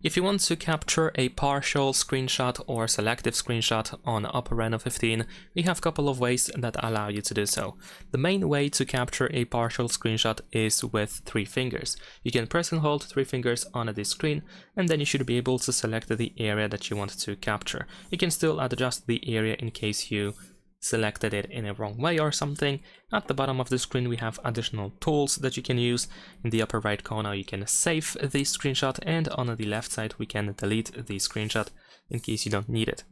If you want to capture a partial screenshot or selective screenshot on OPPO Reno 15, we have a couple of ways that allow you to do so. The main way to capture a partial screenshot is with 3 fingers. You can press and hold 3 fingers on the screen, and then you should be able to select the area that you want to capture. You can still adjust the area in case you selected it in a wrong way or something. At the bottom of the screen we have additional tools that you can use. In the upper right corner you can save the screenshot, and on the left side we can delete the screenshot in case you don't need it.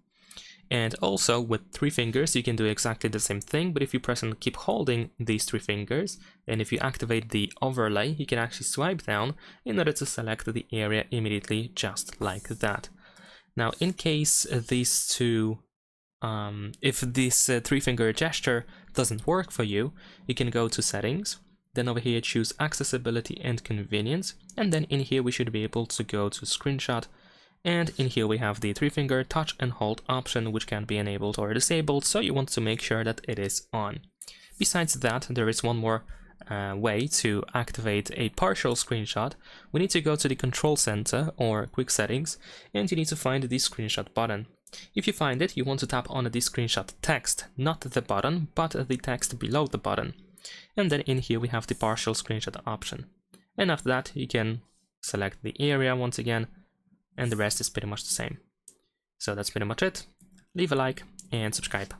And also with 3 fingers you can do exactly the same thing, but if you press and keep holding these 3 fingers, and if you activate the overlay, you can actually swipe down in order to select the area immediately, just like that. Now in case these two if this 3-finger gesture doesn't work for you, you can go to settings, then over here choose accessibility and convenience, and then in here we should be able to go to screenshot, and in here we have the 3-finger touch and hold option, which can be enabled or disabled, so you want to make sure that it is on. Besides that, there is one more way to activate a partial screenshot. We need to go to the control center or quick settings, and you need to find the screenshot button. If you find it, you want to tap on the screenshot text, not the button, but the text below the button. And then in here we have the partial screenshot option. And after that you can select the area once again, and the rest is pretty much the same. So that's pretty much it. Leave a like and subscribe.